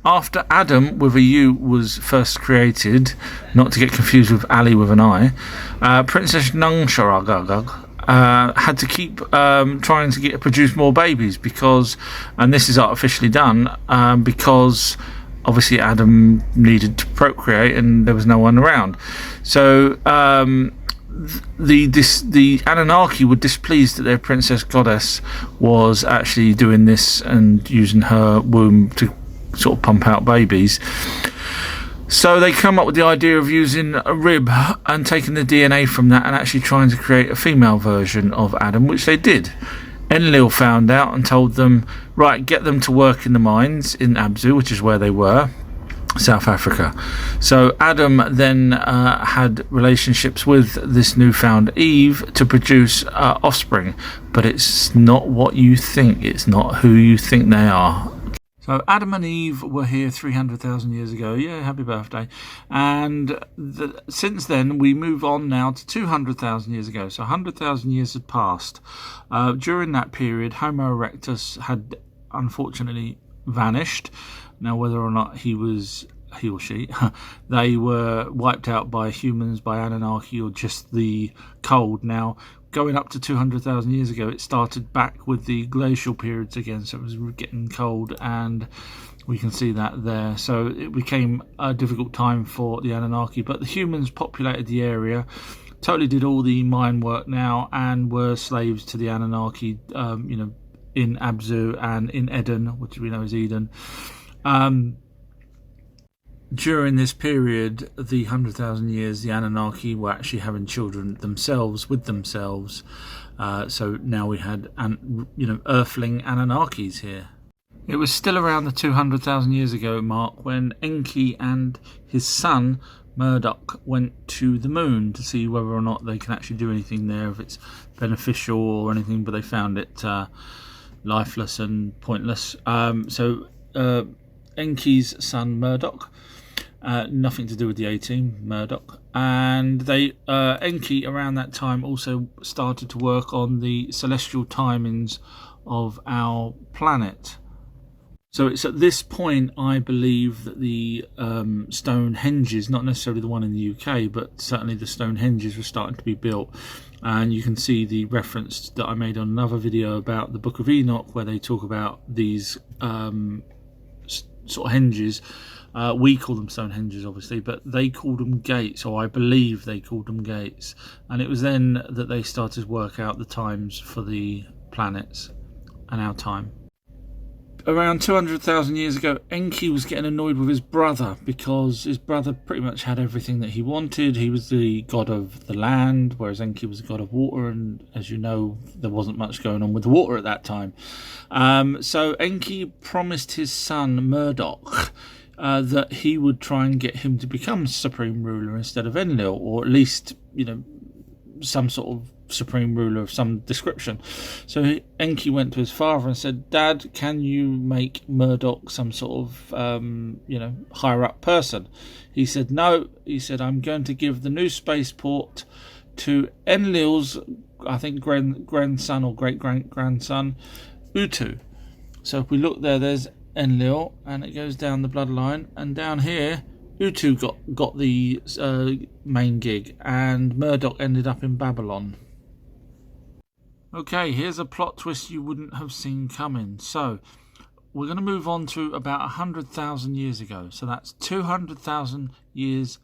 after Adam with a U was first created, not to get confused with Ali with an I, Princess Nungsharagagag had to keep trying to produce more babies because, and this is artificially done, because obviously Adam needed to procreate and there was no one around. So the Anunnaki were displeased that their princess goddess was actually doing this and using her womb to sort of pump out babies. So they come up with the idea of using a rib and taking the DNA from that and actually trying to create a female version of Adam, which they did. Enlil found out and told them, right, get them to work in the mines in Abzu, which is where they were, South Africa. So Adam then had relationships with this newfound Eve to produce offspring, but it's not what you think, it's not who you think they are. So Adam and Eve were here 300,000 years ago. Yeah, happy birthday. And since then, we move on now to 200,000 years ago. So 100,000 years had passed. During that period, Homo erectus had unfortunately vanished. Now, whether or not he or she, they were wiped out by humans, by Anunnaki, or just the cold. Now, going up to 200,000 years ago, it started back with the glacial periods again, so it was getting cold, and we can see that there. So it became a difficult time for the Anunnaki, but the humans populated the area, totally did all the mine work now, and were slaves to the Anunnaki, in Abzu and in Eden, which we know is Eden. During this period, the 100,000 years, the Anunnaki were actually having children themselves with themselves. So now we had, Earthling Anunnakis here. It was still around the 200,000 years ago mark when Enki and his son Murdoch went to the moon to see whether or not they can actually do anything there, if it's beneficial or anything, but they found it lifeless and pointless. So Enki's son Murdoch, nothing to do with the A-Team, Murdoch, and Enki around that time also started to work on the celestial timings of our planet. So it's at this point, I believe, that the Stonehenges, not necessarily the one in the UK, but certainly the Stonehenges were starting to be built. And you can see the reference that I made on another video about the Book of Enoch, where they talk about these sort of henges. We call them Stonehenges, obviously, but they called them gates, or I believe they called them gates. And it was then that they started to work out the times for the planets and our time. Around 200,000 years ago, Enki was getting annoyed with his brother because his brother pretty much had everything that he wanted. He was the god of the land, whereas Enki was the god of water, and as you know, there wasn't much going on with the water at that time. So Enki promised his son Murdoch that he would try and get him to become supreme ruler instead of Enlil, or at least, some sort of supreme ruler of some description. So Enki went to his father and said, "Dad, can you make Murdoch some sort of higher up person?" He said, "No." He said, "I'm going to give the new spaceport to Enlil's, I think, grandson or great grandson, Utu." So if we look there's Enlil, and it goes down the bloodline, and down here Utu got the main gig, and Murdoch ended up in Babylon. Okay, here's a plot twist you wouldn't have seen coming. So we're going to move on to about 100,000 years ago. So that's 200,000 years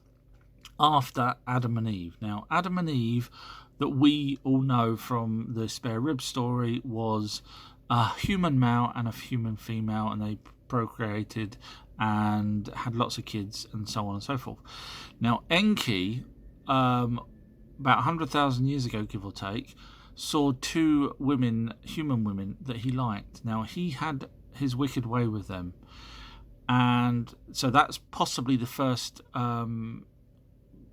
after Adam and Eve. Now, Adam and Eve, that we all know from the spare rib story, was a human male and a human female, and they procreated and had lots of kids and so on and so forth. Now, Enki, about 100,000 years ago, give or take, saw two women, human women, that he liked. Now, he had his wicked way with them, and so that's possibly the first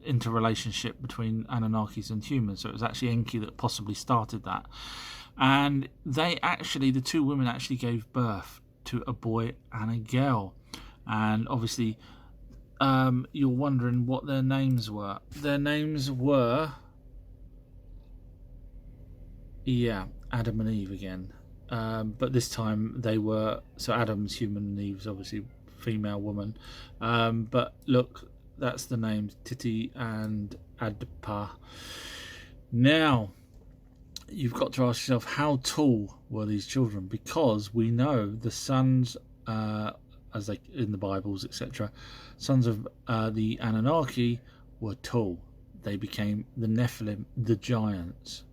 interrelationship between Anunnakis and humans. So it was actually Enki that possibly started that, and the two women actually gave birth to a boy and a girl. And obviously you're wondering what their names were. Their names were Adam and Eve again. but this time they were, so Adam's human and Eve's obviously female woman. But look, that's the names, Titi and Adpa. Now, you've got to ask yourself, how tall were these children? Because we know the sons, as they in the Bibles, etc., sons of the Anunnaki were tall. They became the Nephilim, the giants.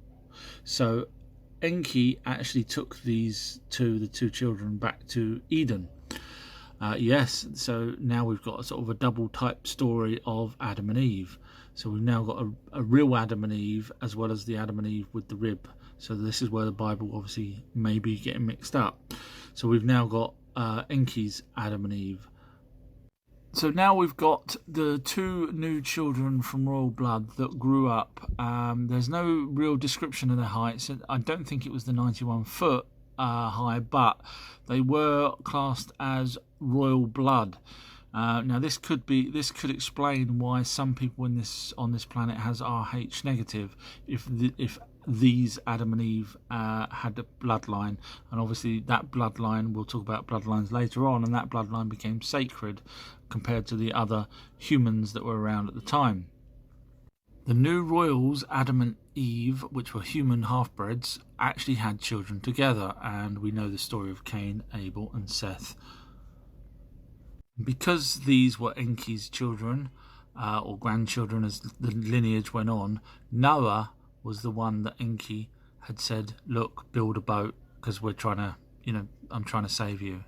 So Enki actually took the two children back to Eden. Yes, so now we've got a sort of a double type story of Adam and Eve. So we've now got a real Adam and Eve, as well as the Adam and Eve with the rib. So this is where the Bible obviously may be getting mixed up. So we've now got Enki's Adam and Eve. So now we've got the two new children from royal blood that grew up. There's no real description of their heights. I don't think it was the 91 foot high, but they were classed as royal blood. Now this could explain why some people on this planet has Rh negative. If these Adam and Eve had a bloodline, and obviously that bloodline, we'll talk about bloodlines later on, and that bloodline became sacred compared to the other humans that were around at the time. The new royals, Adam and Eve, which were human half-breds, actually had children together, and we know the story of Cain, Abel and Seth. Because these were Enki's children, or grandchildren as the lineage went on, Noah was the one that Enki had said, look, build a boat, because we're trying to, I'm trying to save you.